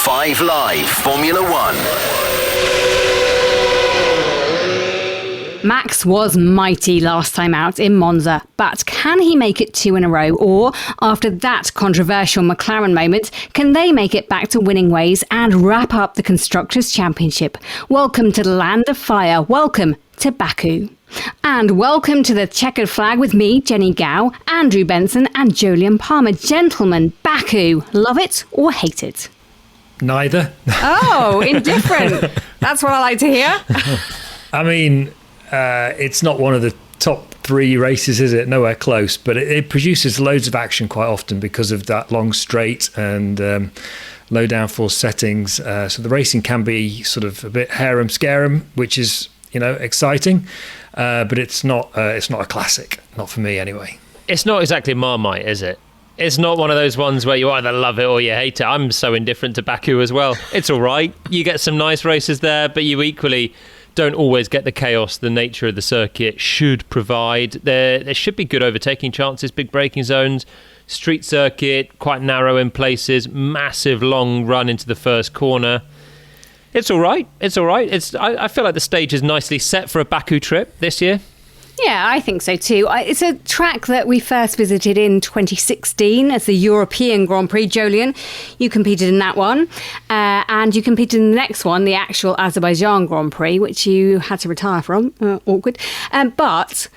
5 Live Formula One. Max was mighty last time out in Monza, but can he make it 2 in a row? Or, after that controversial McLaren moment, can they make it back to winning ways and wrap up the Constructors' Championship? Welcome to the land of fire. Welcome to Baku. And welcome to the Checkered Flag with me, Jenny Gow, Andrew Benson and Jolyon Palmer. Gentlemen, Baku, love it or hate it? Neither. Oh, indifferent. That's what I like to hear. I mean, it's not one of the top 3 races, is it? Nowhere close, but it produces loads of action quite often because of that long straight and low downforce settings. So the racing can be sort of a bit harem-scarum, which is, exciting, but it's not a classic, not for me anyway. It's not exactly Marmite, is it? It's not one of those ones where you either love it or you hate it. I'm so indifferent to Baku as well. It's all right. You get some nice races there, but you equally don't always get the chaos the nature of the circuit should provide. There should be good overtaking chances, big braking zones, street circuit, quite narrow in places, massive long run into the first corner. It's all right. It's all right. I feel like the stage is nicely set for a Baku trip this year. Yeah, I think so too. It's a track that we first visited in 2016 as the European Grand Prix. Jolyon, you competed in that one. And you competed in the next one, the actual Azerbaijan Grand Prix, which you had to retire from. Awkward. But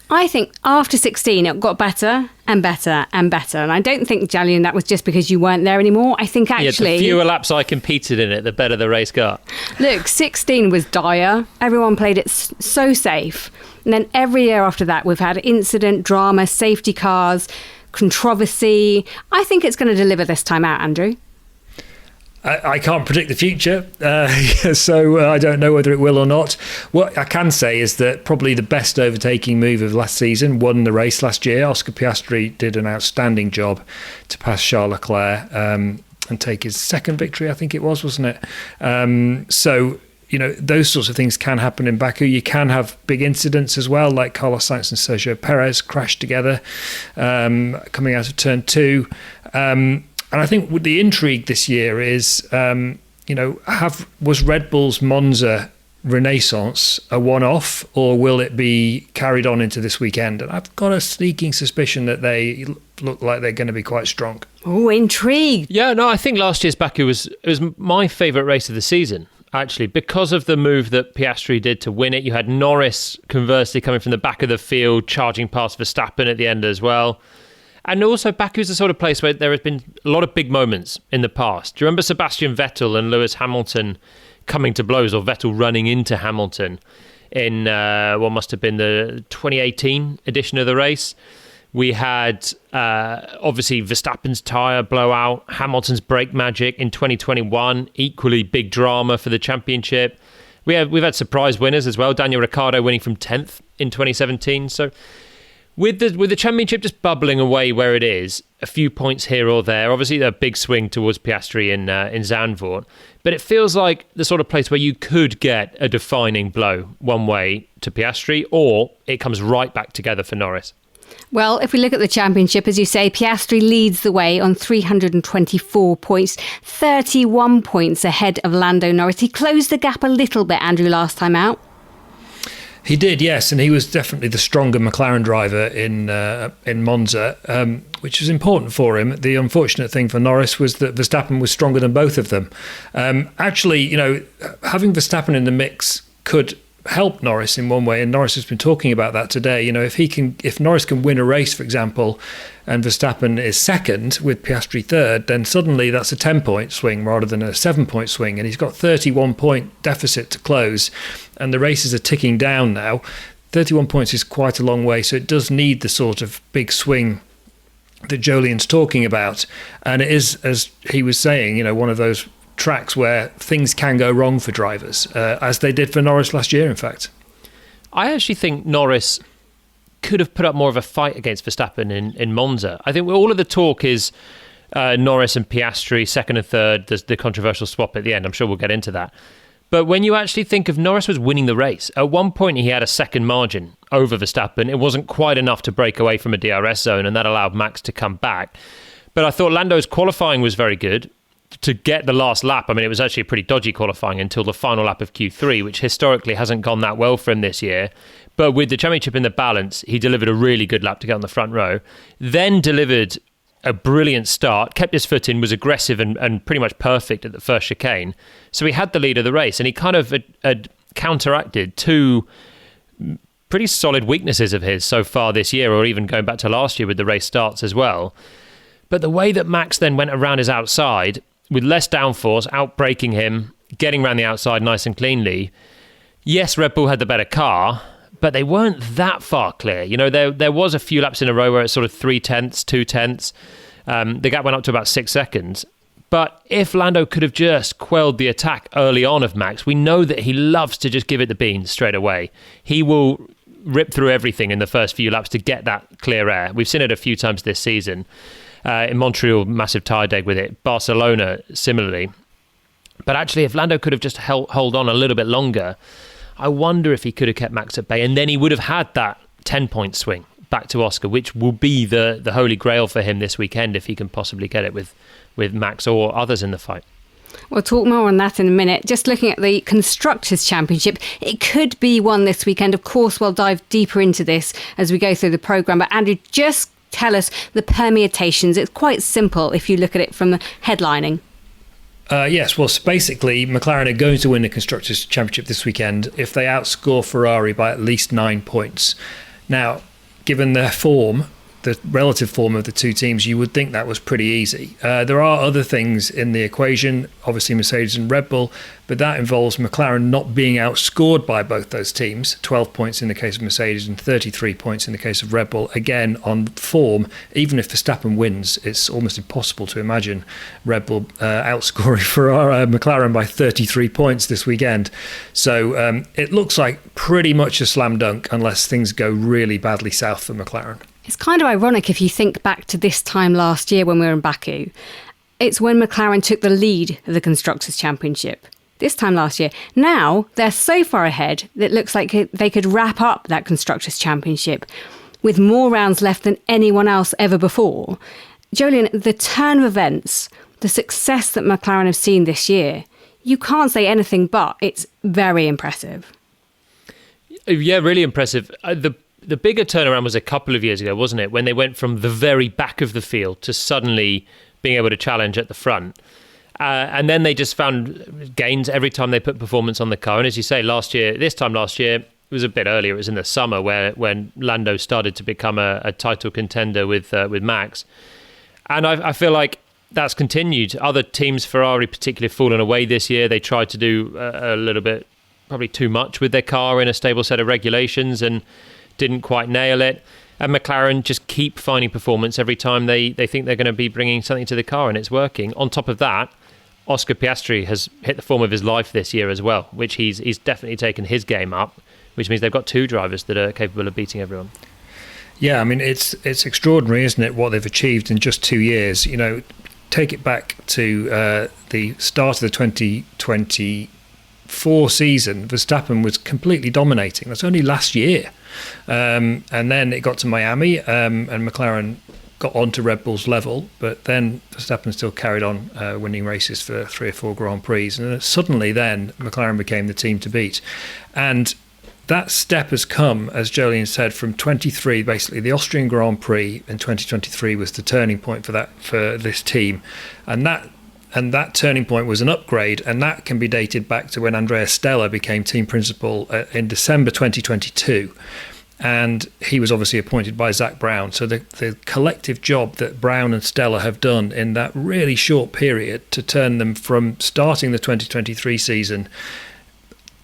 I think after 16, it got better and better and better. And I don't think, Jolyon, that was just because you weren't there anymore. I think actually... Yeah, the fewer laps I competed in it, the better the race got. Look, 16 was dire. Everyone played it so safe. And then every year after that, we've had incident, drama, safety cars, controversy. I think it's going to deliver this time out, Andrew. I can't predict the future, so I don't know whether it will or not. What I can say is that probably the best overtaking move of last season won the race last year. Oscar Piastri did an outstanding job to pass Charles Leclerc and take his second victory, I think it was, wasn't it? So, those sorts of things can happen in Baku. You can have big incidents as well, like Carlos Sainz and Sergio Perez crashed together coming out of turn 2. And I think with the intrigue this year is, was Red Bull's Monza renaissance a one-off, or will it be carried on into this weekend? And I've got a sneaking suspicion that they look like they're going to be quite strong. Oh, intrigued. Yeah, no, I think last year's Baku was my favourite race of the season, actually, because of the move that Piastri did to win it. You had Norris, conversely, coming from the back of the field, charging past Verstappen at the end as well. And also, Baku's the sort of place where there has been a lot of big moments in the past. Do you remember Sebastian Vettel and Lewis Hamilton coming to blows, or Vettel running into Hamilton in what must have been the 2018 edition of the race? We had, obviously, Verstappen's tyre blowout, Hamilton's brake magic in 2021, equally big drama for the championship. We've had surprise winners as well, Daniel Ricciardo winning from 10th in 2017. So with the championship just bubbling away where it is, a few points here or there, obviously a big swing towards Piastri in Zandvoort, but it feels like the sort of place where you could get a defining blow one way to Piastri, or it comes right back together for Norris. Well, if we look at the championship, as you say, Piastri leads the way on 324 points, 31 points ahead of Lando Norris. He closed the gap a little bit, Andrew, last time out. He did, yes, and he was definitely the stronger McLaren driver in Monza, which was important for him. The unfortunate thing for Norris was that Verstappen was stronger than both of them. Actually, having Verstappen in the mix could help Norris in one way, and Norris has been talking about that today. If Norris can win a race, for example, and Verstappen is second with Piastri third, then suddenly that's a 10-point swing rather than a 7-point swing, and he's got 31-point deficit to close, and the races are ticking down now. 31 points is quite a long way, so it does need the sort of big swing that Jolyon's talking about, and it is, as he was saying, one of those tracks where things can go wrong for drivers, as they did for Norris last year, in fact. I actually think Norris could have put up more of a fight against Verstappen in Monza. I think all of the talk is Norris and Piastri, second and third. There's the controversial swap at the end. I'm sure we'll get into that. But when you actually think of Norris was winning the race, at one point he had a second margin over Verstappen. It wasn't quite enough to break away from a DRS zone, and that allowed Max to come back. But I thought Lando's qualifying was very good. to get the last lap. I mean, it was actually a pretty dodgy qualifying until the final lap of Q3, which historically hasn't gone that well for him this year. But with the championship in the balance, he delivered a really good lap to get on the front row, then delivered a brilliant start, kept his foot in, was aggressive and pretty much perfect at the first chicane. So he had the lead of the race, and he kind of had counteracted two pretty solid weaknesses of his so far this year, or even going back to last year with the race starts as well. But the way that Max then went around his outside, with less downforce, outbraking him, getting around the outside nice and cleanly, yes, Red Bull had the better car, but they weren't that far clear. You know, there was a few laps in a row where it's sort of 0.3, 0.2. The gap went up to about 6 seconds. But if Lando could have just quelled the attack early on of Max, we know that he loves to just give it the beans straight away. He will rip through everything in the first few laps to get that clear air. We've seen it a few times this season. In Montreal, massive tyre deg with it. Barcelona, similarly. But actually, if Lando could have just hold on a little bit longer, I wonder if he could have kept Max at bay, and then he would have had that 10-point swing back to Oscar, which will be the holy grail for him this weekend if he can possibly get it with Max or others in the fight. We'll talk more on that in a minute. Just looking at the Constructors' Championship, it could be won this weekend. Of course, we'll dive deeper into this as we go through the programme. But Andrew, just tell us the permutations. It's quite simple if you look at it from the headlining. Yes, well, basically, McLaren are going to win the Constructors' Championship this weekend if they outscore Ferrari by at least 9 points. Now, given their form, the relative form of the two teams, you would think that was pretty easy. There are other things in the equation, obviously Mercedes and Red Bull, but that involves McLaren not being outscored by both those teams, 12 points in the case of Mercedes and 33 points in the case of Red Bull. Again, on form, even if Verstappen wins, it's almost impossible to imagine Red Bull outscoring McLaren by 33 points this weekend. So it looks like pretty much a slam dunk unless things go really badly south for McLaren. It's kind of ironic if you think back to this time last year when we were in Baku. It's when McLaren took the lead of the Constructors' Championship. This time last year. Now, they're so far ahead that it looks like they could wrap up that Constructors' Championship with more rounds left than anyone else ever before. Jolien, the turn of events, the success that McLaren have seen this year, you can't say anything but it's very impressive. Yeah, really impressive. The bigger turnaround was a couple of years ago, wasn't it? When they went from the very back of the field to suddenly being able to challenge at the front. And then they just found gains every time they put performance on the car. And as you say, this time last year, it was a bit earlier. It was in the summer when Lando started to become a title contender with Max. And I feel like that's continued. Other teams, Ferrari particularly, fallen away this year. They tried to do a little bit, probably too much with their car in a stable set of regulations and didn't quite nail it. And McLaren just keep finding performance every time they think they're going to be bringing something to the car, and it's working. On top of that, Oscar Piastri has hit the form of his life this year as well, which he's definitely taken his game up, which means they've got two drivers that are capable of beating everyone. Yeah, I mean, it's extraordinary, isn't it, what they've achieved in just 2 years. You know, take it back to the start of the 2024 season, Verstappen was completely dominating. That's only last year. And then it got to Miami, and McLaren got onto Red Bull's level, but then Verstappen still carried on winning races for 3 or 4 Grand Prix, and suddenly then McLaren became the team to beat. And that step has come, as Jolien said, from 23. Basically, the Austrian Grand Prix in 2023 was the turning point for this team, and that turning point was an upgrade, and that can be dated back to when Andrea Stella became team principal in December 2022. And he was obviously appointed by Zak Brown. So the collective job that Brown and Stella have done in that really short period to turn them from starting the 2023 season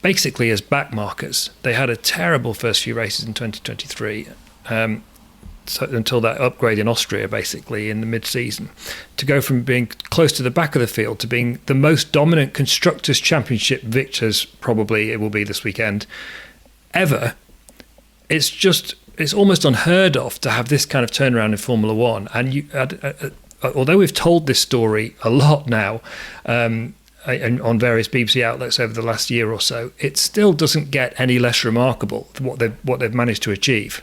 basically as backmarkers. They had a terrible first few races in 2023. Until that upgrade in Austria, basically, in the mid-season, to go from being close to the back of the field to being the most dominant Constructors' Championship victors, probably it will be this weekend, ever. It's almost unheard of to have this kind of turnaround in Formula One. And although we've told this story a lot now on various BBC outlets over the last year or so, it still doesn't get any less remarkable what they've managed to achieve.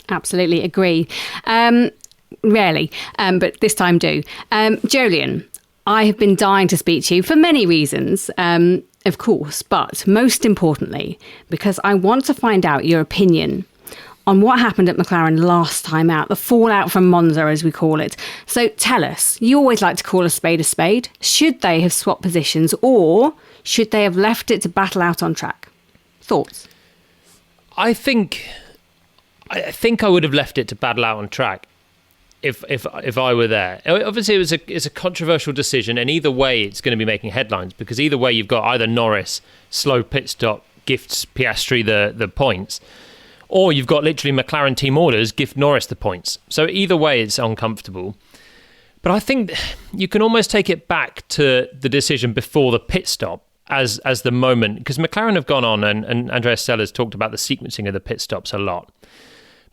Absolutely agree. Rarely, but this time do. Jolien, I have been dying to speak to you for many reasons, of course, but most importantly, because I want to find out your opinion on what happened at McLaren last time out, the fallout from Monza, as we call it. So tell us, you always like to call a spade a spade. Should they have swapped positions, or should they have left it to battle out on track? Thoughts? I think I would have left it to battle out on track if I were there. Obviously, it's a controversial decision, and either way, it's going to be making headlines, because either way, you've got either Norris slow pit stop gifts Piastri the points, or you've got literally McLaren team orders gift Norris the points. So either way, it's uncomfortable. But I think you can almost take it back to the decision before the pit stop as the moment, because McLaren have gone on, and Andrea Stella's talked about the sequencing of the pit stops a lot.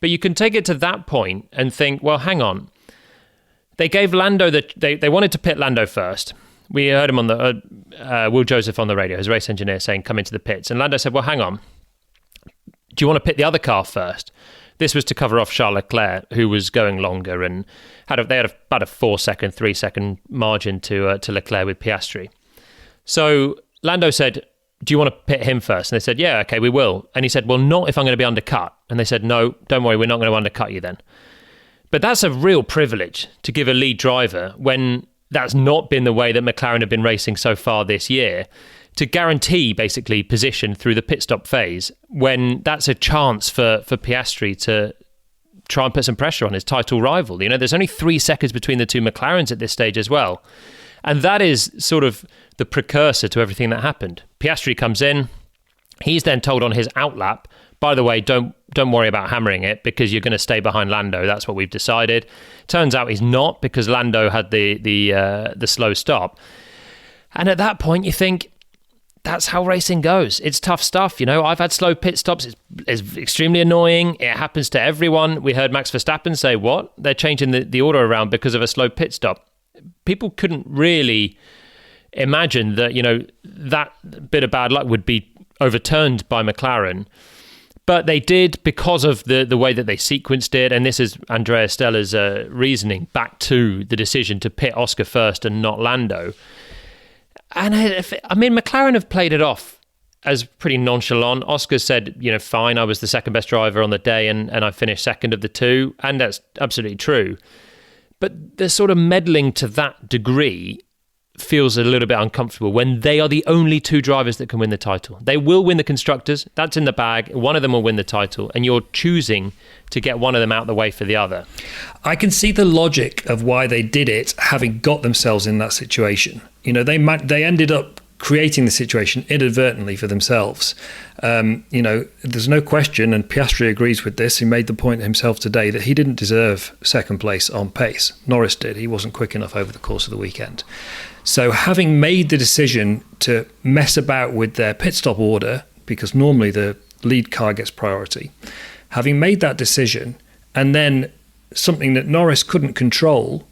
But you can take it to that point and think, well, hang on. They gave Lando they wanted to pit Lando first. We heard him on the Will Joseph on the radio, his race engineer, saying, come into the pits. And Lando said, well, hang on. Do you want to pit the other car first? This was to cover off Charles Leclerc, who was going longer, and they had about a 3 second margin to Leclerc with Piastri. So Lando said, do you want to pit him first? And they said, yeah, okay, we will. And he said, well, not if I'm going to be undercut. And they said, no, don't worry, we're not going to undercut you then. But that's a real privilege to give a lead driver when that's not been the way that McLaren have been racing so far this year, to guarantee basically position through the pit stop phase, when that's a chance for Piastri to try and put some pressure on his title rival. You know, there's only 3 seconds between the two McLarens at this stage as well. And that is sort of the precursor to everything that happened. Piastri comes in. He's then told on his outlap, by the way, don't worry about hammering it, because you're going to stay behind Lando. That's what we've decided. Turns out he's not, because Lando had the slow stop. And at that point, you think, that's how racing goes. It's tough stuff. You know, I've had slow pit stops. It's extremely annoying. It happens to everyone. We heard Max Verstappen say, what? They're changing the order around because of a slow pit stop. People couldn't really imagine that, you know, that bit of bad luck would be overturned by McLaren. But they did, because of the way that they sequenced it. And this is Andrea Stella's reasoning back to the decision to pit Oscar first and not Lando. And I mean, McLaren have played it off as pretty nonchalant. Oscar said, you know, fine, I was the second best driver on the day, and I finished second of the two. And that's absolutely true. But the sort of meddling to that degree feels a little bit uncomfortable when they are the only two drivers that can win the title. They will win the constructors. That's in the bag. One of them will win the title, and you're choosing to get one of them out the way for the other. I can see the logic of why they did it, having got themselves in that situation. You know, they ended up creating the situation inadvertently for themselves. You know, there's no question, and Piastri agrees with this. He made the point himself today that he didn't deserve second place on pace. Norris did. He wasn't quick enough over the course of the weekend. So having made the decision to mess about with their pit stop order, because normally the lead car gets priority, having made that decision, and then something that Norris couldn't control,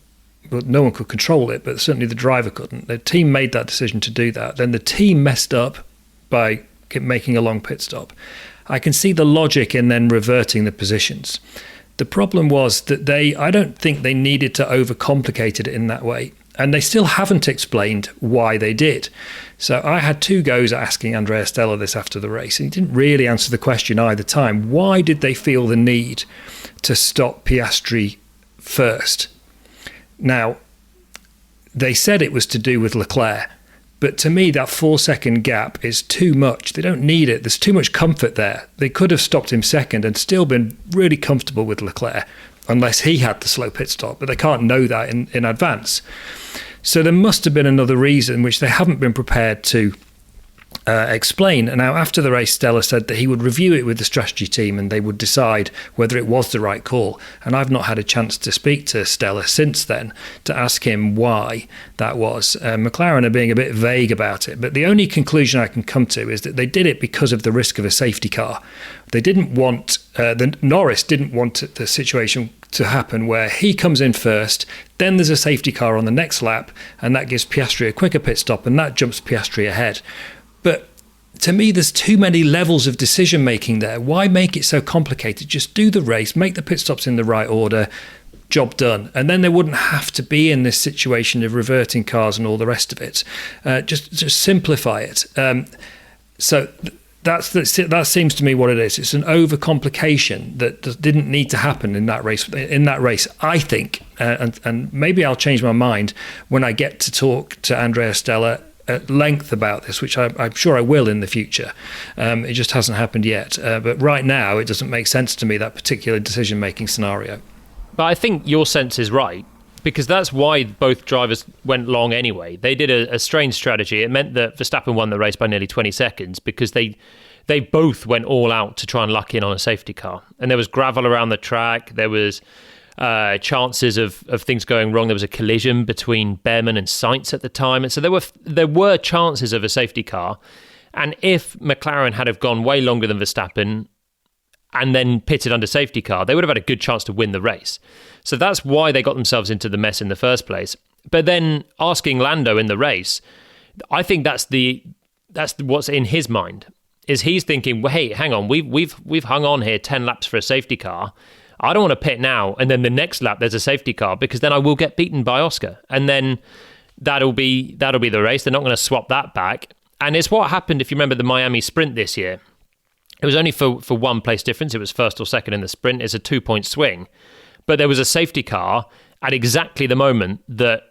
but no one could control it, but certainly the driver couldn't. The team made that decision to do that. Then the team messed up by making a long pit stop. I can see the logic in then reverting the positions. The problem was that I don't think they needed to overcomplicate it in that way. And they still haven't explained why they did. So I had two goes at asking Andrea Stella this after the race, and he didn't really answer the question either time. Why did they feel the need to stop Piastri first? Now, they said it was to do with Leclerc, but to me that 4 second gap is too much. They don't need it. There's too much comfort there. They could have stopped him second and still been really comfortable with Leclerc, unless he had the slow pit stop, but they can't know that in advance. So there must have been another reason which they haven't been prepared to explain. And now, after the race, Stella said that he would review it with the strategy team and they would decide whether it was the right call. And I've not had a chance to speak to Stella since then to ask him why that was. McLaren are being a bit vague about it, but the only conclusion I can come to is that they did it because of the risk of a safety car. They didn't want, Norris didn't want the situation to happen where he comes in first, then there's a safety car on the next lap, and that gives Piastri a quicker pit stop, and that jumps Piastri ahead. But to me, there's too many levels of decision making there. Why make it so complicated? Just do the race, make the pit stops in the right order, job done. And then they wouldn't have to be in this situation of reverting cars and all the rest of it. Just simplify it. So that seems to me what it is. It's an overcomplication that didn't need to happen in that race. I think, and maybe I'll change my mind when I get to talk to Andrea Stella at length about this, which I'm sure I will in the future. It just hasn't happened yet. But right now, it doesn't make sense to me, that particular decision-making scenario. But I think your sense is right, because that's why both drivers went long anyway. They did a strange strategy. It meant that Verstappen won the race by nearly 20 seconds because they both went all out to try and luck in on a safety car. And there was gravel around the track. There was chances of things going wrong. There was a collision between Behrman and Sainz at the time. And so there were chances of a safety car. And if McLaren had have gone way longer than Verstappen and then pitted under safety car, they would have had a good chance to win the race. So that's why they got themselves into the mess in the first place. But then asking Lando in the race, I think that's what's in his mind. Is he's thinking, well, hey, hang on, we've hung on here 10 laps for a safety car. I don't want to pit now, and then the next lap there's a safety car, because then I will get beaten by Oscar, and then that'll be the race. They're not going to swap that back. And it's what happened if you remember the Miami sprint this year. It was only for 1 place difference. It was first or second in the sprint. It's a 2-point swing. But there was a safety car at exactly the moment that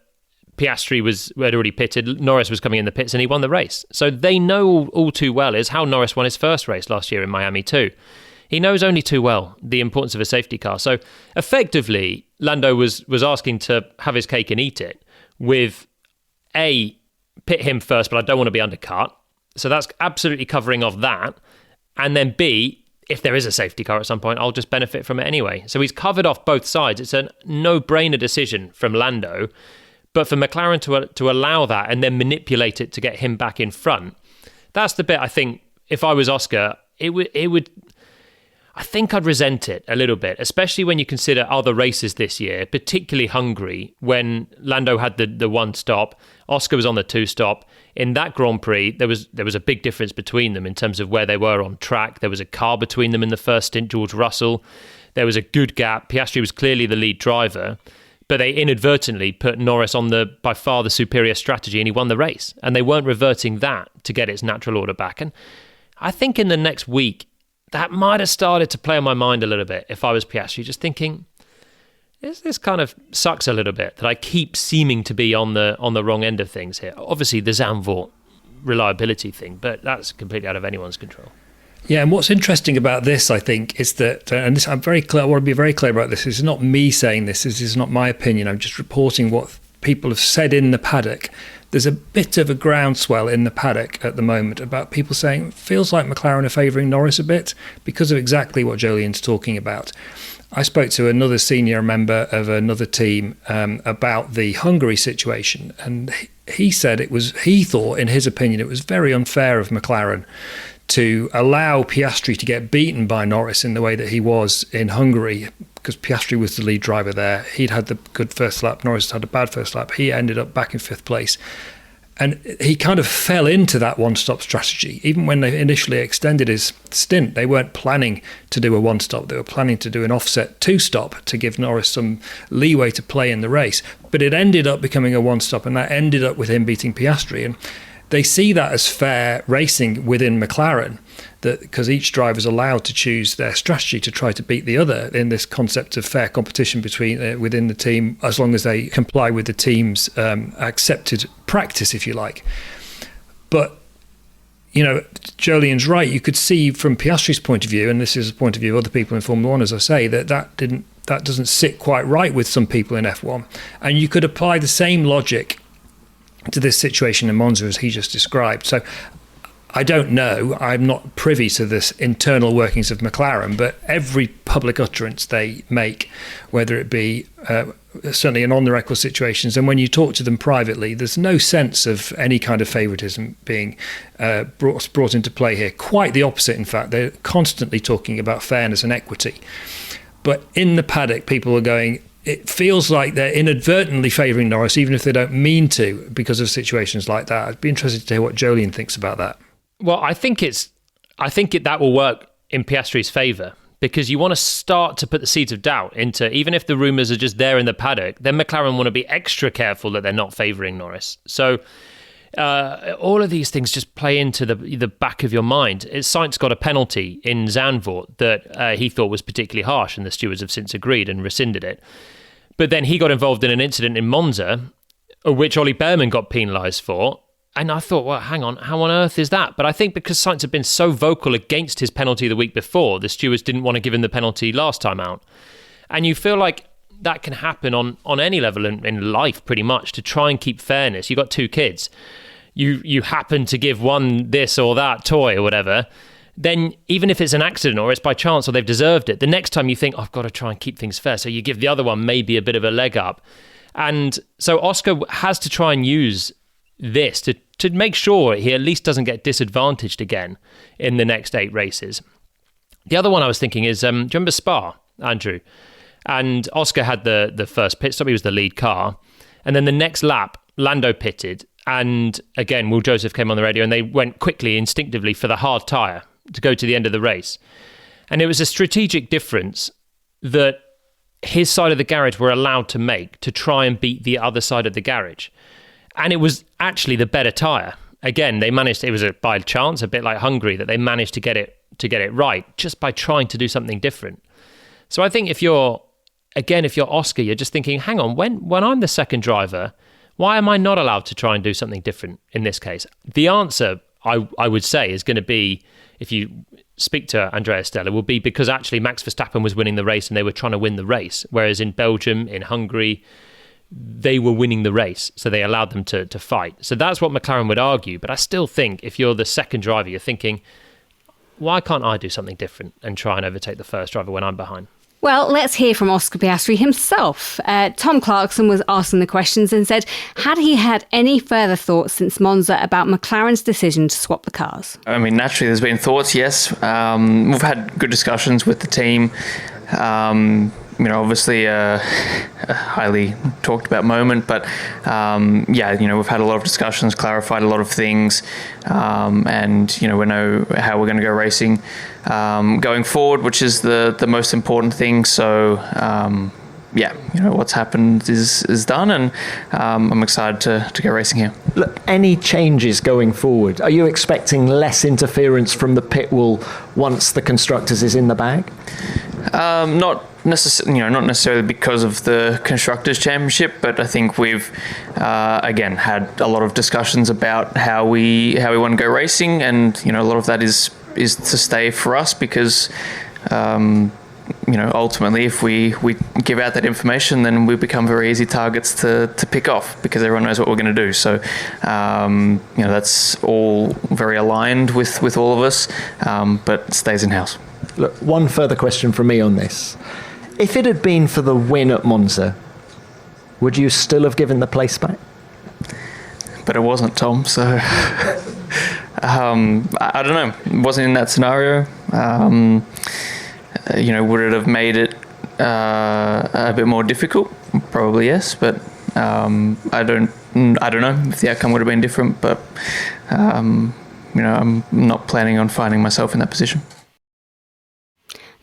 Piastri had already pitted. Norris was coming in the pits and he won the race. So they know all too well is how Norris won his first race last year in Miami too. He knows only too well the importance of a safety car. So effectively, Lando was asking to have his cake and eat it with A, pit him first, but I don't want to be undercut. So that's absolutely covering off that. And then B, if there is a safety car at some point, I'll just benefit from it anyway. So he's covered off both sides. It's a no-brainer decision from Lando. But for McLaren to allow that and then manipulate it to get him back in front, that's the bit I think, if I was Oscar, it would. I think I'd resent it a little bit, especially when you consider other races this year, particularly Hungary, when Lando had the one stop, Oscar was on the 2 stop. In that Grand Prix, there was a big difference between them in terms of where they were on track. There was a car between them in the first stint, George Russell. There was a good gap. Piastri was clearly the lead driver, but they inadvertently put Norris on by far the superior strategy, and he won the race. And they weren't reverting that to get its natural order back. And I think in the next week, that might have started to play on my mind a little bit if I was Piastri, just thinking, this kind of sucks a little bit that I keep seeming to be on the wrong end of things here. Obviously, the Zandvoort reliability thing, but that's completely out of anyone's control. Yeah, and what's interesting about this, I think, is that, and this, I'm very clear. I want to be very clear about this. This is not me saying this. This is not my opinion. I'm just reporting what people have said in the paddock. There's a bit of a groundswell in the paddock at the moment about people saying it feels like McLaren are favouring Norris a bit because of exactly what Jolyon's talking about. I spoke to another senior member of another team about the Hungary situation, and he said he thought, in his opinion, it was very unfair of McLaren to allow Piastri to get beaten by Norris in the way that he was in Hungary, because Piastri was the lead driver there. He'd had the good first lap, Norris had a bad first lap. He ended up back in 5th place. And he kind of fell into that one-stop strategy. Even when they initially extended his stint, they weren't planning to do a one-stop. They were planning to do an offset 2-stop to give Norris some leeway to play in the race. But it ended up becoming a one-stop, and that ended up with him beating Piastri. And they see that as fair racing within McLaren, that because each driver is allowed to choose their strategy to try to beat the other in this concept of fair competition within the team, as long as they comply with the team's accepted practice, if you like. But Jolyon's right. You could see from Piastri's point of view, and this is the point of view of other people in Formula 1, as I say, that doesn't sit quite right with some people in F1, and you could apply the same logic to this situation in Monza as he just described. So I don't know, I'm not privy to this internal workings of McLaren, but every public utterance they make, whether it be certainly in on-the-record situations, and when you talk to them privately, there's no sense of any kind of favouritism being brought into play here. Quite the opposite, in fact. They're constantly talking about fairness and equity. But in the paddock, people are going, it feels like they're inadvertently favouring Norris, even if they don't mean to, because of situations like that. I'd be interested to hear what Jolyon thinks about that. Well, I think that will work in Piastri's favour, because you want to start to put the seeds of doubt into, even if the rumours are just there in the paddock, then McLaren want to be extra careful that they're not favouring Norris. So all of these things just play into the back of your mind. Sainz got a penalty in Zandvoort that he thought was particularly harsh, and the stewards have since agreed and rescinded it. But then he got involved in an incident in Monza, which Ollie Behrman got penalised for. And I thought, well, hang on, how on earth is that? But I think because Sainz had been so vocal against his penalty the week before, the stewards didn't want to give him the penalty last time out. And you feel like that can happen on any level in life, pretty much, to try and keep fairness. You've got 2 kids. You happen to give one this or that toy or whatever, then even if it's an accident or it's by chance or they've deserved it, the next time you think, I've got to try and keep things fair. So you give the other one maybe a bit of a leg up. And so Oscar has to try and use this to make sure he at least doesn't get disadvantaged again in the next 8 races. The other one I was thinking is, do you remember Spa, Andrew? And Oscar had the first pit stop. He was the lead car. And then the next lap, Lando pitted. And again, Will Joseph came on the radio and they went quickly, instinctively for the hard tyre to go to the end of the race. And it was a strategic difference that his side of the garage were allowed to make to try and beat the other side of the garage. And it was actually the better tyre. Again, they managed, it was by chance, a bit like Hungary, that they managed to get it right just by trying to do something different. So I think if you're Oscar, you're just thinking, hang on, when I'm the second driver, why am I not allowed to try and do something different in this case? The answer, I would say, is going to be, if you speak to Andrea Stella, will be because actually Max Verstappen was winning the race and they were trying to win the race. Whereas in Belgium, in Hungary, they were winning the race, so they allowed them to fight. So that's what McLaren would argue. But I still think if you're the second driver, you're thinking, why can't I do something different and try and overtake the first driver when I'm behind? Well, let's hear from Oscar Piastri himself. Tom Clarkson was asking the questions and said, had he had any further thoughts since Monza about McLaren's decision to swap the cars? I mean, naturally, there's been thoughts, yes. We've had good discussions with the team. Obviously a highly talked about moment, but we've had a lot of discussions, clarified a lot of things, and we know how we're going to go racing going forward, which is the most important thing. So what's happened is done, and I'm excited to go racing here. Look, any changes going forward? Are you expecting less interference from the pit wall once the Constructors is in the bag? Not necessarily because of the Constructors' Championship, but I think we've again had a lot of discussions about how we want to go racing, and a lot of that is to stay for us because ultimately if we give out that information, then we become very easy targets to pick off because everyone knows what we're going to do. So that's all very aligned with all of us, but it stays in house. Look, one further question from me on this. If it had been for the win at Monza, would you still have given the place back? But it wasn't, Tom, so I don't know. It wasn't in that scenario. Would it have made it a bit more difficult? Probably yes, but I don't know if the outcome would have been different, but I'm not planning on finding myself in that position.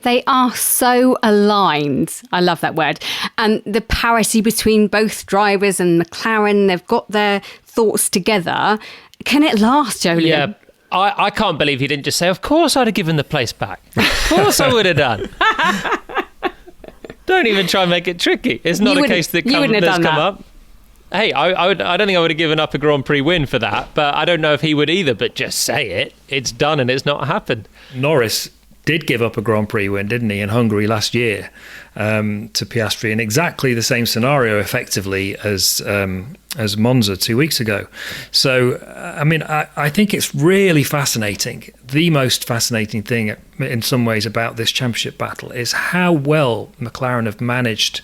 They are so aligned. I love that word. And the parity between both drivers and McLaren, they've got their thoughts together. Can it last, Jolien? Yeah, I can't believe he didn't just say, of course I'd have given the place back. Of course I would have done. Don't even try and make it tricky. It's not a case that's come up. Hey, I don't think I would have given up a Grand Prix win for that, but I don't know if he would either. But just say it. It's done and it's not happened. Norris did give up a Grand Prix win, didn't he, in Hungary last year to Piastri in exactly the same scenario, effectively, as Monza 2 weeks ago. So, I think it's really fascinating. The most fascinating thing, in some ways, about this championship battle is how well McLaren have managed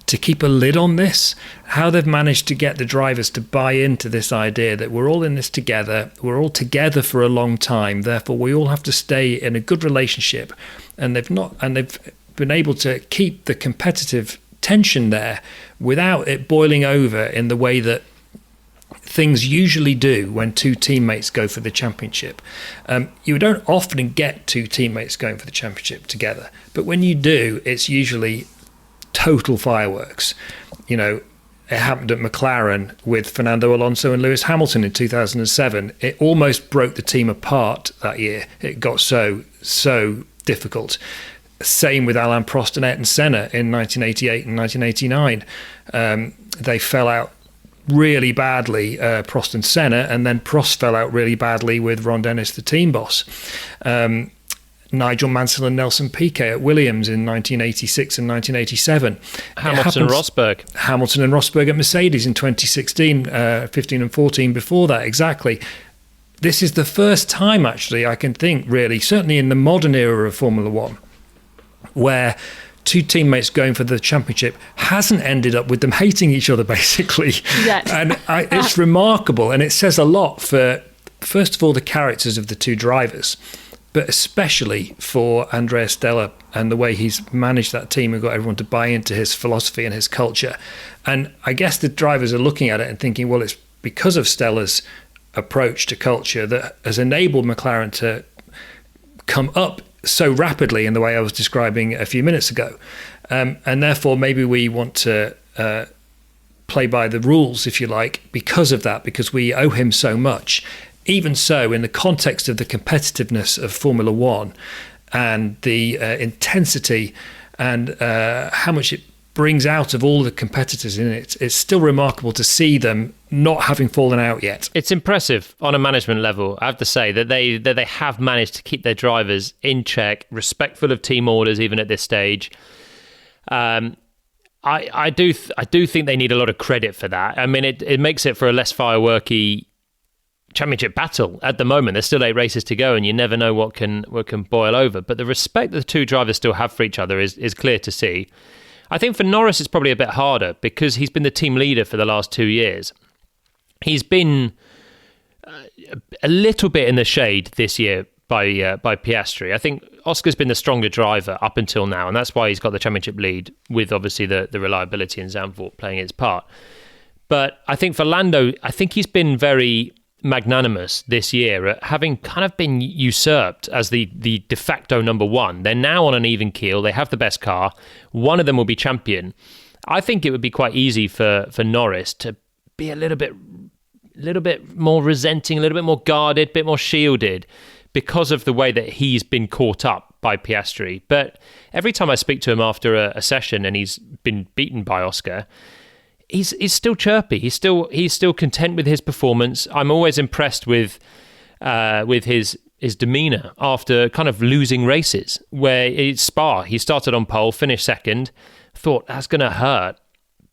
to keep a lid on this, how they've managed to get the drivers to buy into this idea that we're all in this together, we're all together for a long time, therefore we all have to stay in a good relationship, and they've been able to keep the competitive tension there without it boiling over in the way that things usually do when two teammates go for the championship. You don't often get two teammates going for the championship together, but when you do, it's usually total fireworks. You know, it happened at McLaren with Fernando Alonso and Lewis Hamilton in 2007. It almost broke the team apart that year. It got so difficult. Same with Alain Prost and Ayrton Senna in 1988 and 1989. They fell out really badly, Prost and Senna, and then Prost fell out really badly with Ron Dennis, the team boss. Nigel Mansell and Nelson Piquet at Williams in 1986 and 1987. Hamilton and Rosberg at Mercedes in 2016, 15 and 14 before that, exactly. This is the first time, actually, I can think, really, certainly in the modern era of Formula One, where two teammates going for the championship hasn't ended up with them hating each other, basically. Yes. And it's remarkable, and it says a lot for, first of all, the characters of the two drivers, but especially for Andrea Stella and the way he's managed that team and got everyone to buy into his philosophy and his culture. And I guess the drivers are looking at it and thinking, well, it's because of Stella's approach to culture that has enabled McLaren to come up so rapidly in the way I was describing a few minutes ago. And therefore, maybe we want to play by the rules, if you like, because of that, because we owe him so much. Even so, in the context of the competitiveness of Formula One and the intensity and how much it brings out of all the competitors in it, it's still remarkable to see them not having fallen out yet. It's impressive on a management level, I have to say, that they have managed to keep their drivers in check, respectful of team orders even at this stage. I do think they need a lot of credit for that. I mean, it makes it for a less fireworky championship battle at the moment. There's still 8 races to go, and you never know what can boil over. But the respect that the two drivers still have for each other is clear to see. I think for Norris it's probably a bit harder because he's been the team leader for the last 2 years. He's been a little bit in the shade this year by Piastri. I think Oscar's been the stronger driver up until now, and that's why he's got the championship lead, with obviously the reliability in Zandvoort playing its part. But I think for Lando, I think he's been very magnanimous this year at having kind of been usurped as the de facto number one. They're now on an even keel. They have the best car. One of them will be champion. I think it would be quite easy for Norris to be a little bit more resenting, a little bit more guarded, a bit more shielded because of the way that he's been caught up by Piastri. But every time I speak to him after a session and he's been beaten by Oscar, he's still chirpy. He's still content with his performance. I'm always impressed with his demeanour after kind of losing races. Where it's Spa, he started on pole, finished second, thought that's going to hurt,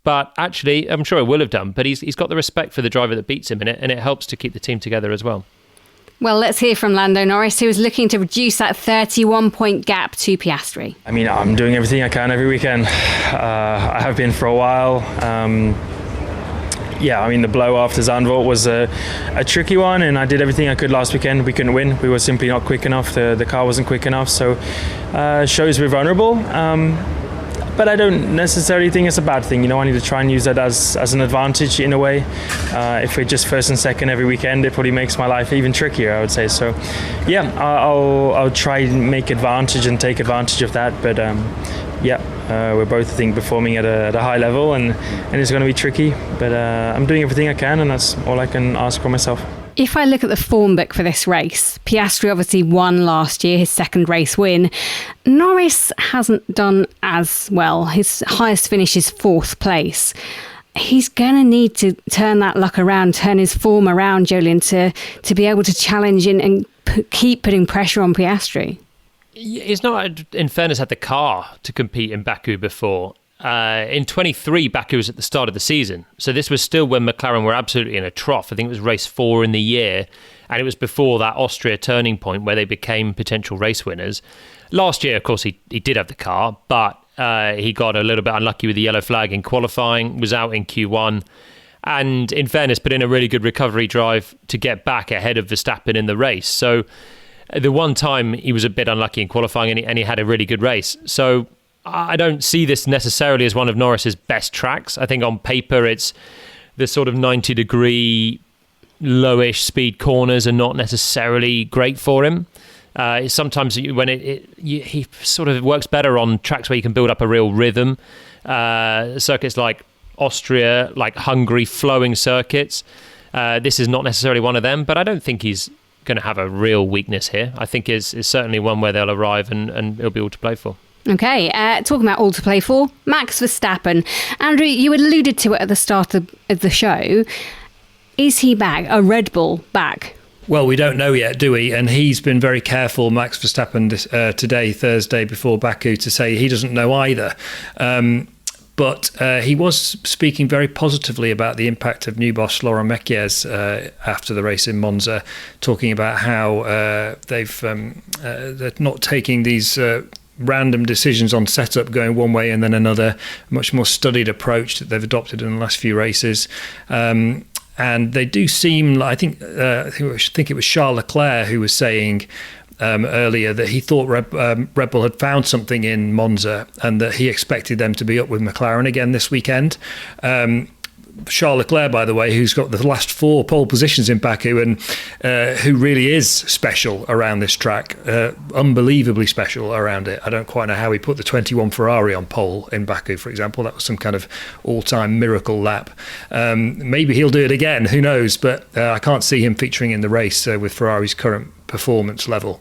but actually, I'm sure it will have done. But he's got the respect for the driver that beats him in it, and it helps to keep the team together as well. Well, let's hear from Lando Norris, who is looking to reduce that 31-point gap to Piastri. I mean, I'm doing everything I can every weekend. I have been for a while. The blow after Zandvoort was a tricky one, and I did everything I could last weekend. We couldn't win. We were simply not quick enough. The car wasn't quick enough, so shows we're vulnerable. But I don't necessarily think it's a bad thing. I need to try and use that as an advantage in a way. If we're just first and second every weekend, it probably makes my life even trickier, I would say. So, I'll try and make advantage and take advantage of that. But we're both, I think, performing at a high level, and it's going to be tricky. But I'm doing everything I can, and that's all I can ask for myself. If I look at the form book for this race, Piastri obviously won last year, his second race win. Norris hasn't done as well. His highest finish is 4th place. He's going to need to turn that luck around, turn his form around, Jolien, to be able to challenge and keep putting pressure on Piastri. He's not, in fairness, had the car to compete in Baku before. In 23, Baku was at the start of the season. So this was still when McLaren were absolutely in a trough. I think it was race 4 in the year. And it was before that Austria turning point where they became potential race winners. Last year, of course, he did have the car, but he got a little bit unlucky with the yellow flag in qualifying, was out in Q1. And in fairness, put in a really good recovery drive to get back ahead of Verstappen in the race. So the one time he was a bit unlucky in qualifying and he had a really good race. So I don't see this necessarily as one of Norris's best tracks. I think on paper it's the sort of 90-degree lowish speed corners are not necessarily great for him. Sometimes when he sort of works better on tracks where you can build up a real rhythm. Circuits like Austria, like Hungary, flowing circuits. This is not necessarily one of them, but I don't think he's going to have a real weakness here. I think is certainly one where they'll arrive and it'll be all to play for. Okay, talking about all to play for, Max Verstappen. Andrew, you alluded to it at the start of the show. Is he back? A Red Bull back? Well, we don't know yet, do we? And he's been very careful, Max Verstappen, today, Thursday, before Baku, to say he doesn't know either. But he was speaking very positively about the impact of new boss Laurent Mekies after the race in Monza, talking about how they're not taking these random decisions on setup, going one way and then another, a much more studied approach that they've adopted in the last few races. And they do seem, I think it was Charles Leclerc who was saying earlier that he thought Red Bull had found something in Monza and that he expected them to be up with McLaren again this weekend. Charles Leclerc, by the way, who's got the last 4 pole positions in Baku and who really is special around this track, unbelievably special around it. I don't quite know how he put the 21 Ferrari on pole in Baku, for example. That was some kind of all-time miracle lap. Maybe he'll do it again, who knows, but I can't see him featuring in the race with Ferrari's current performance level.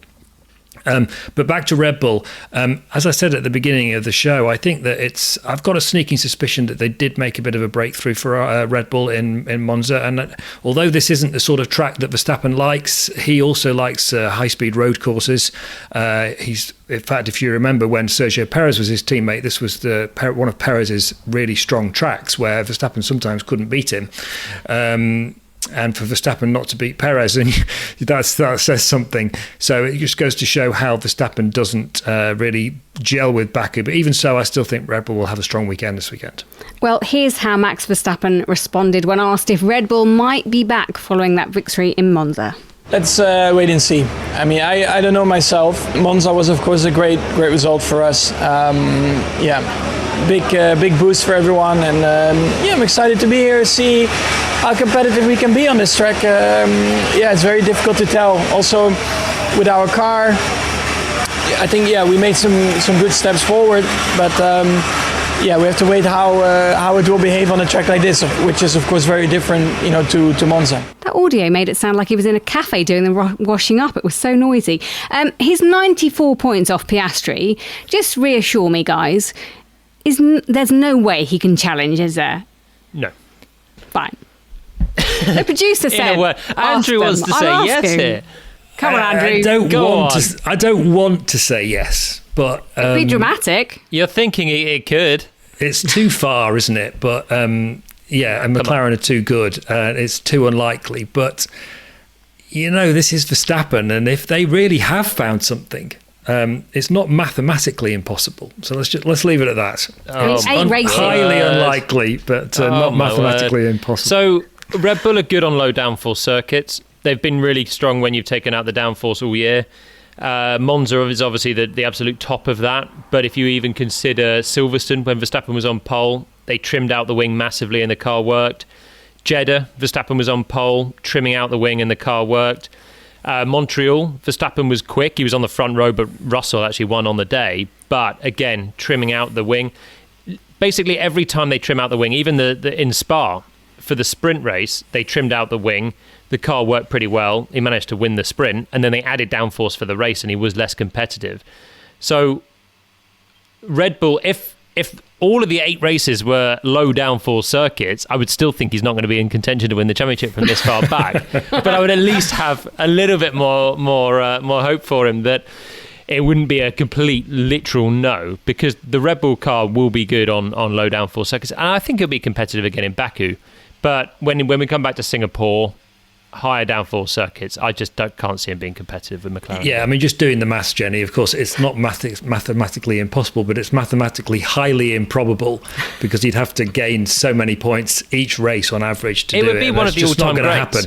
But back to Red Bull, as I said at the beginning of the show, I think that I've got a sneaking suspicion that they did make a bit of a breakthrough for Red Bull in Monza. And although this isn't the sort of track that Verstappen likes, he also likes high-speed road courses. In fact, if you remember when Sergio Perez was his teammate, this was one of Perez's really strong tracks where Verstappen sometimes couldn't beat him. And for Verstappen not to beat Perez, and that says something. So it just goes to show how Verstappen doesn't really gel with Baku. But even so, I still think Red Bull will have a strong weekend this weekend. Well, here's how Max Verstappen responded when asked if Red Bull might be back following that victory in Monza. Let's wait and see. I mean, I don't know myself. Monza was, of course, a great result for us. Big boost for everyone, and I'm excited to be here, see how competitive we can be on this track. It's very difficult to tell. Also, with our car, I think we made some good steps forward, but we have to wait how it will behave on a track like this, which is of course very different, to Monza. That audio made it sound like he was in a cafe doing the washing up. It was so noisy. He's 94 points off Piastri. Just reassure me, guys. There's no way he can challenge, is there? No. Fine. The producer said, Andrew wants to say yes here. Come on, Andrew. I don't want to say yes, but be dramatic. You're thinking it could. It's too far, isn't it? But and McLaren are too good. It's too unlikely. But this is Verstappen, and if they really have found something, it's not mathematically impossible. So let's leave it at that. It's 8 races. Highly unlikely, but not mathematically impossible. So Red Bull are good on low downforce circuits. They've been really strong when you've taken out the downforce all year. Monza is obviously the absolute top of that. But if you even consider Silverstone, when Verstappen was on pole, they trimmed out the wing massively and the car worked. Jeddah, Verstappen was on pole, trimming out the wing and the car worked. Montreal, Verstappen was quick. He was on the front row, but Russell actually won on the day. But again, trimming out the wing. Basically, every time they trim out the wing, even in Spa, for the sprint race, they trimmed out the wing. The car worked pretty well. He managed to win the sprint, and then they added downforce for the race, and he was less competitive. So Red Bull, if all of the 8 races were low downforce circuits, I would still think he's not going to be in contention to win the championship from this far back. But I would at least have a little bit more hope for him that it wouldn't be a complete literal no, because the Red Bull car will be good on low downforce circuits, and I think it'll be competitive again in Baku. But when we come back to Singapore, higher downforce circuits, I just can't see him being competitive with McLaren. Yeah, I mean, just doing the maths, Jenny, of course, it's not mathematically impossible, but it's mathematically highly improbable because you'd have to gain so many points each race on average to do it. It would be one of the all-time greats. It's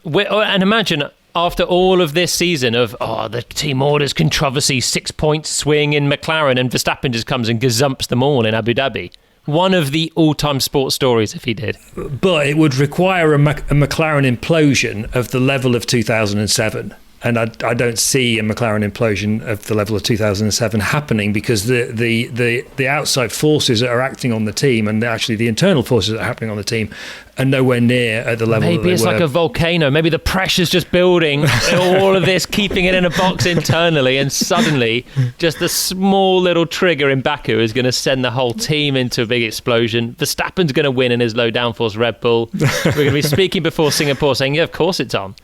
not going to happen. And imagine, after all of this season of the team orders controversy, 6 points swing in McLaren, and Verstappen just comes and gazumps them all in Abu Dhabi. One of the all-time sports stories if he did. But it would require a McLaren implosion of the level of 2007. And I don't see a McLaren implosion of the level of 2007 happening, because the outside forces that are acting on the team, and actually the internal forces that are happening on the team, are nowhere near at the level that Maybe they it's were. like a volcano. Maybe the pressure's just building, all of this, keeping it in a box internally, and suddenly just the small little trigger in Baku is going to send the whole team into a big explosion. Verstappen's going to win in his low downforce Red Bull. We're going to be speaking before Singapore saying, yeah, of course it's on.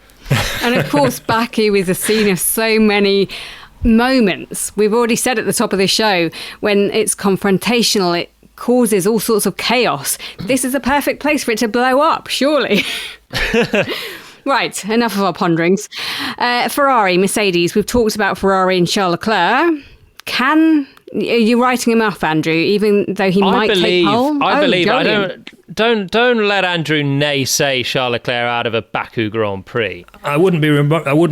And of course, Baku is a scene of so many moments. We've already said at the top of the show, when it's confrontational, it causes all sorts of chaos. This is a perfect place for it to blow up, surely. Right, enough of our ponderings. Ferrari, Mercedes. We've talked about Ferrari and Charles Leclerc. Are you writing him off, Andrew, even though he might take pole? I believe. Jolyon. Don't let Andrew naysay Charles Leclerc out of a Baku Grand Prix. I wouldn't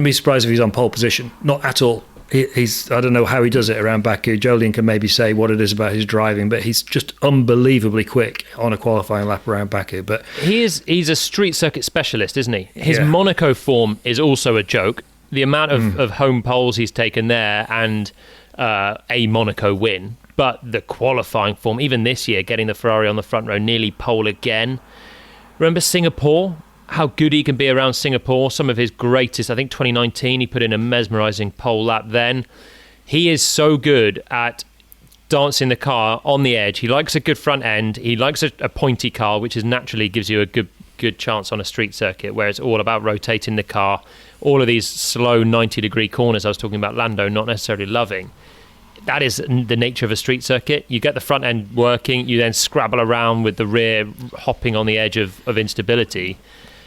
be surprised if he's on pole position. Not at all. He's I don't know how he does it around Baku. Jolyon can maybe say what it is about his driving, but he's just unbelievably quick on a qualifying lap around Baku. But he's a street circuit specialist, isn't he? His Monaco form is also a joke. The amount of home poles he's taken there, and a Monaco win, but the qualifying form, even this year, getting the Ferrari on the front row, nearly pole again. Remember Singapore? How good he can be around Singapore. Some of his greatest, I think 2019, he put in a mesmerising pole lap then. He is so good at dancing the car on the edge. He likes a good front end. He likes a pointy car, which is naturally gives you a good chance on a street circuit, where it's all about rotating the car. All of these slow 90-degree corners I was talking about Lando not necessarily loving. That is the nature of a street circuit. You get the front end working, you then scrabble around with the rear hopping on the edge of instability.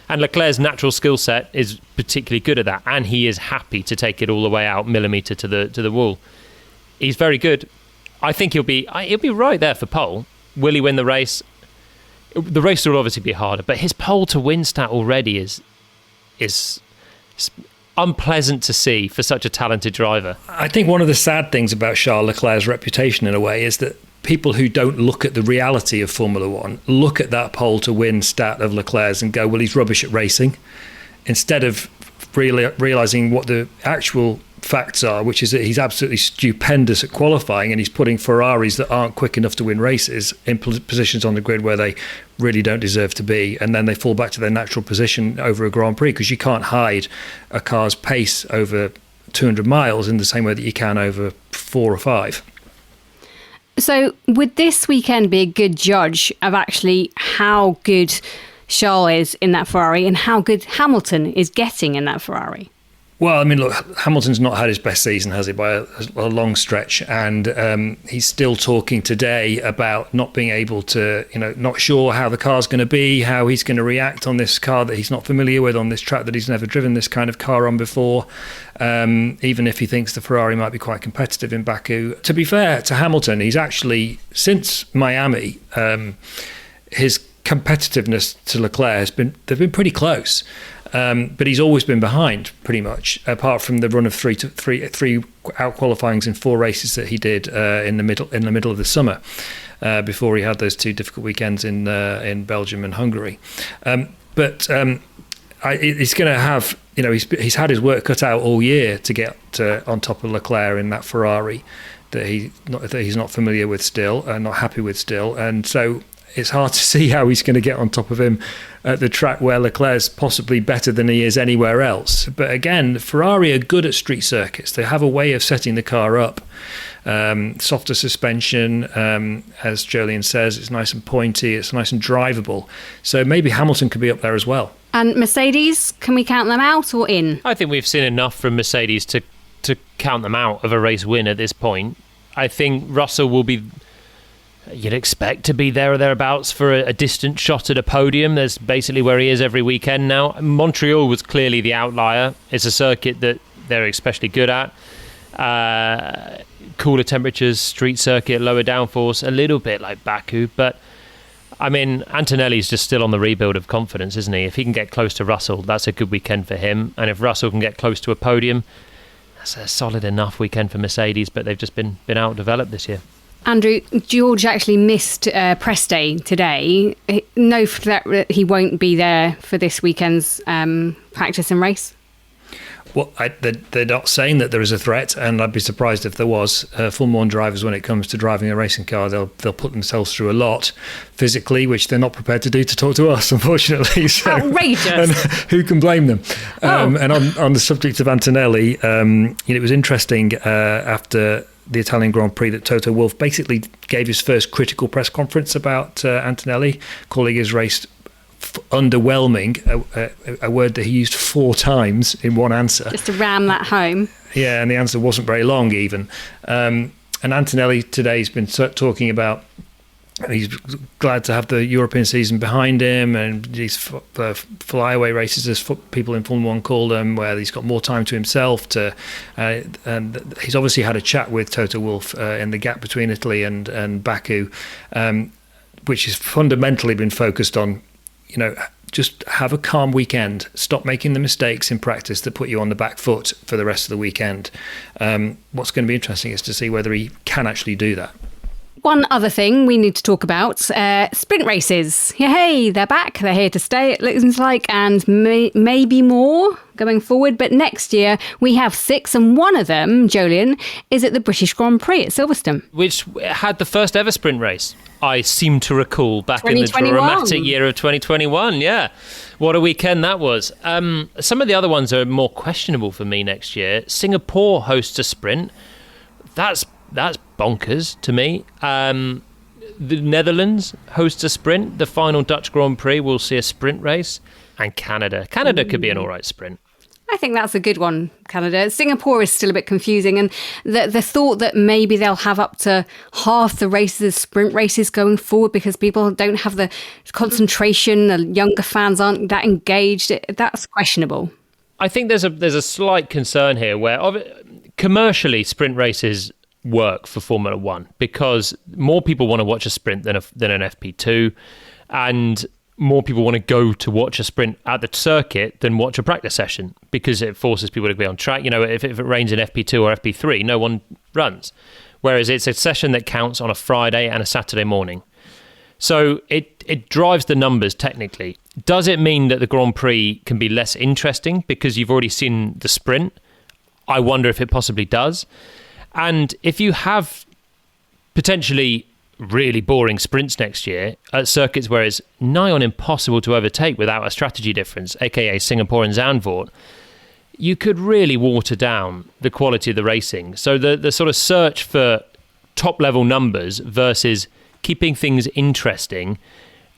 And Leclerc's natural skill set is particularly good at that, and he is happy to take it all the way out millimetre to the wall. He's very good. I think he'll be right there for pole. Will he win the race? The race will obviously be harder, but his pole to win stat already is unpleasant to see for such a talented driver. I think one of the sad things about Charles Leclerc's reputation, in a way, is that people who don't look at the reality of Formula One look at that pole to win stat of Leclerc's and go, well, he's rubbish at racing, instead of realising what the actual facts are, which is that he's absolutely stupendous at qualifying, and he's putting Ferraris that aren't quick enough to win races in positions on the grid where they really don't deserve to be, and then they fall back to their natural position over a Grand Prix, because you can't hide a car's pace over 200 miles in the same way that you can over 4 or 5. So would this weekend be a good judge of actually how good Charles is in that Ferrari and how good Hamilton is getting in that Ferrari? Well, I mean, look, Hamilton's not had his best season, has he, by a long stretch, and he's still talking today about not being able to, not sure how the car's going to be, how he's going to react on this car that he's not familiar with, on this track that he's never driven this kind of car on before, even if he thinks the Ferrari might be quite competitive in Baku. To be fair to Hamilton, he's actually, since Miami, his competitiings to Leclerc they've been pretty close. But he's always been behind, pretty much, apart from the run of three out qualifyings in 4 races that he did in the middle of the summer, before he had those 2 difficult weekends in Belgium and Hungary. But he's going to have, he's had his work cut out all year to get on top of Leclerc in that Ferrari that he's not familiar with still, not happy with still, and so it's hard to see how he's going to get on top of him at the track where Leclerc's possibly better than he is anywhere else. But again, Ferrari are good at street circuits. They have a way of setting the car up. Softer suspension, as Jolyon says, it's nice and pointy, it's nice and drivable. So maybe Hamilton could be up there as well. And Mercedes, can we count them out or in? I think we've seen enough from Mercedes to count them out of a race win at this point. I think Russell will be... You'd expect to be there or thereabouts for a distant shot at a podium. That's basically where he is every weekend now. Montreal was clearly the outlier. It's a circuit that they're especially good at. Cooler temperatures, street circuit, lower downforce, a little bit like Baku. But, I mean, Antonelli's just still on the rebuild of confidence, isn't he? If he can get close to Russell, that's a good weekend for him. And if Russell can get close to a podium, that's a solid enough weekend for Mercedes, but they've just been outdeveloped this year. Andrew, George actually missed press day today. No, that he won't be there for this weekend's practice and race. Well, they're not saying that there is a threat, and I'd be surprised if there was. Formula One drivers, when it comes to driving a racing car, they'll put themselves through a lot physically, which they're not prepared to do to talk to us, unfortunately. So, outrageous! And who can blame them? And on the subject of Antonelli, it was interesting after the Italian Grand Prix that Toto Wolff basically gave his first critical press conference about Antonelli, calling his race underwhelming, a word that he used 4 times in one answer. Just to ram that home. Yeah, and the answer wasn't very long even. And Antonelli today has been talking about he's glad to have the European season behind him, and these flyaway races, as people in Formula One call them, where he's got more time to himself. And he's obviously had a chat with Toto Wolff in the gap between Italy and Baku, which has fundamentally been focused on, just have a calm weekend. Stop making the mistakes in practice that put you on the back foot for the rest of the weekend. What's going to be interesting is to see whether he can actually do that. One other thing we need to talk about, sprint races. Hey, they're back. They're here to stay, it looks like, and maybe more going forward. But next year, we have 6, and one of them, Jolyon, is at the British Grand Prix at Silverstone. Which had the first ever sprint race, I seem to recall, back in the 2021. dramatic year of 2021. Yeah, what a weekend that was. Some of the other ones are more questionable for me next year. Singapore hosts a sprint. That's bonkers to me. The Netherlands hosts a sprint. The final Dutch Grand Prix will see a sprint race. And Canada could be an all right sprint. I think that's a good one, Canada. Singapore is still a bit confusing, and the thought that maybe they'll have up to half the races as sprint races going forward because people don't have the concentration, the younger fans aren't that engaged, that's questionable. I think there's a slight concern here where commercially sprint races work for Formula One because more people want to watch a sprint than an FP2, and more people want to go to watch a sprint at the circuit than watch a practice session because it forces people to be on track. If it rains in FP2 or FP3, no one runs. Whereas it's a session that counts on a Friday and a Saturday morning. So it drives the numbers technically. Does it mean that the Grand Prix can be less interesting because you've already seen the sprint? I wonder if it possibly does. And if you have potentially really boring sprints next year at circuits where it's nigh on impossible to overtake without a strategy difference, aka Singapore and Zandvoort, you could really water down the quality of the racing. So the sort of search for top level numbers versus keeping things interesting,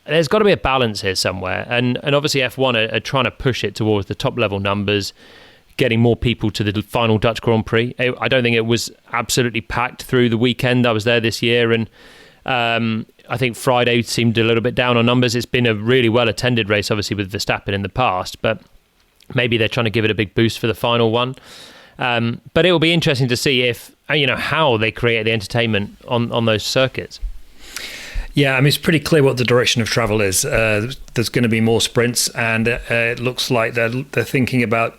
there's got to be a balance here somewhere. And obviously F1 are trying to push it towards the top level numbers, getting more people to the final Dutch Grand Prix. I don't think it was absolutely packed through the weekend. I was there this year, and I think Friday seemed a little bit down on numbers. It's been a really well-attended race, obviously, with Verstappen in the past, but maybe they're trying to give it a big boost for the final one. But it will be interesting to see if, how they create the entertainment on those circuits. Yeah, it's pretty clear what the direction of travel is. There's going to be more sprints, and it looks like they're thinking about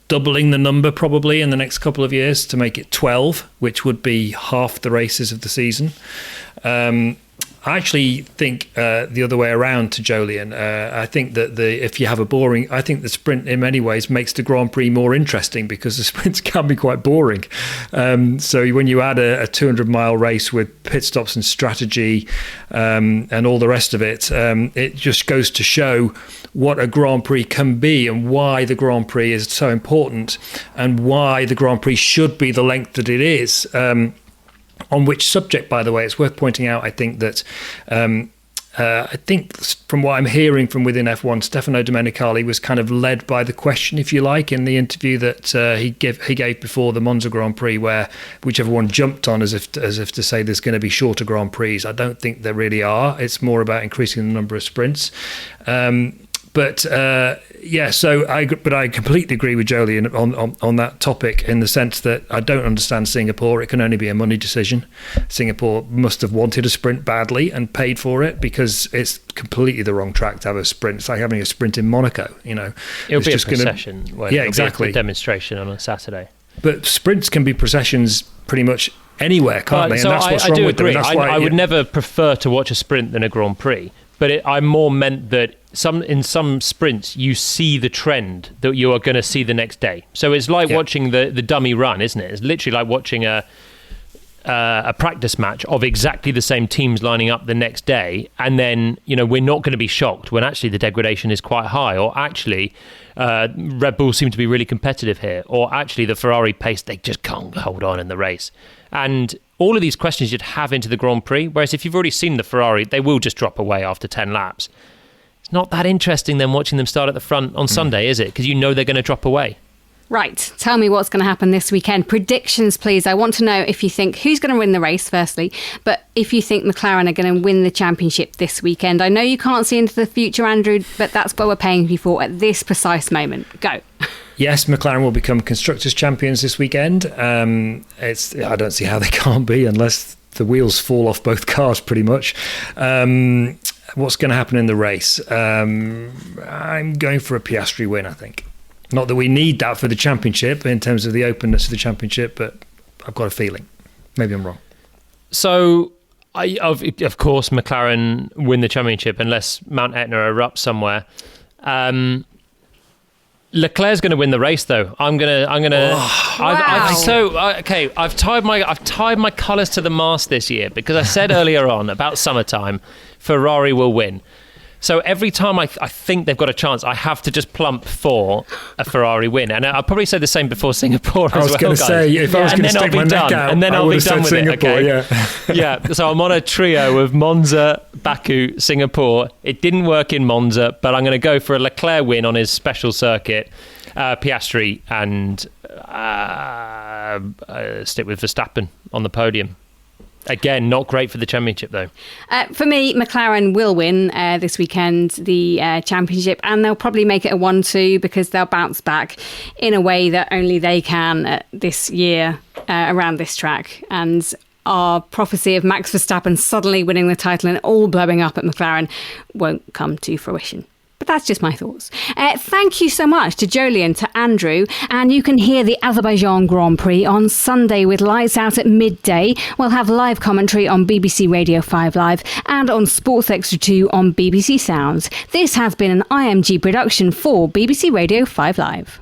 doubling the number probably in the next couple of years to make it 12, which would be half the races of the season. I actually think the other way around to Jolyon. I think that if you have I think the sprint in many ways makes the Grand Prix more interesting because the sprints can be quite boring. So when you add a 200-mile race with pit stops and strategy and all the rest of it, it just goes to show what a Grand Prix can be and why the Grand Prix is so important and why the Grand Prix should be the length that it is. On which subject, by the way, it's worth pointing out, I think that I think from what I'm hearing from within F1, Stefano Domenicali was kind of led by the question, if you like, in the interview that he gave before the Monza Grand Prix, which everyone jumped on as if to say there's going to be shorter Grand Prix. I don't think there really are. It's more about increasing the number of sprints. So I completely agree with Jolyon on that topic in the sense that I don't understand Singapore. It can only be a money decision. Singapore must have wanted a sprint badly and paid for it because it's completely the wrong track to have a sprint. It's like having a sprint in Monaco. It'll be a procession. Yeah, exactly. Be a demonstration on a Saturday. But sprints can be processions pretty much anywhere, can't they? And so that's what's I wrong do with them. agree. And that's why, I would never prefer to watch a sprint than a Grand Prix, but I more meant that in some sprints you see the trend that you are going to see the next day. So it's like watching the dummy run, isn't it? It's literally like watching a practice match of exactly the same teams lining up the next day, and then we're not going to be shocked when actually the degradation is quite high, or actually Red Bull seem to be really competitive here, or actually the Ferrari pace, they just can't hold on in the race. And all of these questions you'd have into the Grand Prix, whereas if you've already seen the Ferrari, they will just drop away after 10 laps. It's not that interesting then watching them start at the front on Sunday, is it? Because they're going to drop away. Right, tell me what's going to happen this weekend. Predictions, please. I want to know if you think who's going to win the race, firstly, but if you think McLaren are going to win the championship this weekend. I know you can't see into the future, Andrew, but that's what we're paying you for at this precise moment. Go. Yes, McLaren will become constructors' champions this weekend. I don't see how they can't be unless the wheels fall off both cars, pretty much. What's going to happen in the race? I'm going for a Piastri win, I think. Not that we need that for the championship in terms of the openness of the championship, but I've got a feeling. Maybe I'm wrong. So, of course, McLaren win the championship unless Mount Etna erupts somewhere. Leclerc's going to win the race, though. I've tied my colours to the mast this year because I said earlier on about summertime, Ferrari will win. So every time I think they've got a chance, I have to just plump for a Ferrari win. And I'll probably say the same before Singapore as well, I was going to say, if I was going to stick my neck out, and then I'll be done with Singapore, it. Okay? Yeah. So I'm on a trio of Monza, Baku, Singapore. It didn't work in Monza, but I'm going to go for a Leclerc win on his special circuit, Piastri, and stick with Verstappen on the podium. Again, not great for the championship, though. For me, McLaren will win this weekend, the championship, and they'll probably make it a 1-2 because they'll bounce back in a way that only they can this year around this track. And our prophecy of Max Verstappen suddenly winning the title and all blowing up at McLaren won't come to fruition. But that's just my thoughts. Thank you so much to Jolyon, to Andrew. And you can hear the Azerbaijan Grand Prix on Sunday with lights out at midday. We'll have live commentary on BBC Radio 5 Live and on Sports Extra 2 on BBC Sounds. This has been an IMG production for BBC Radio 5 Live.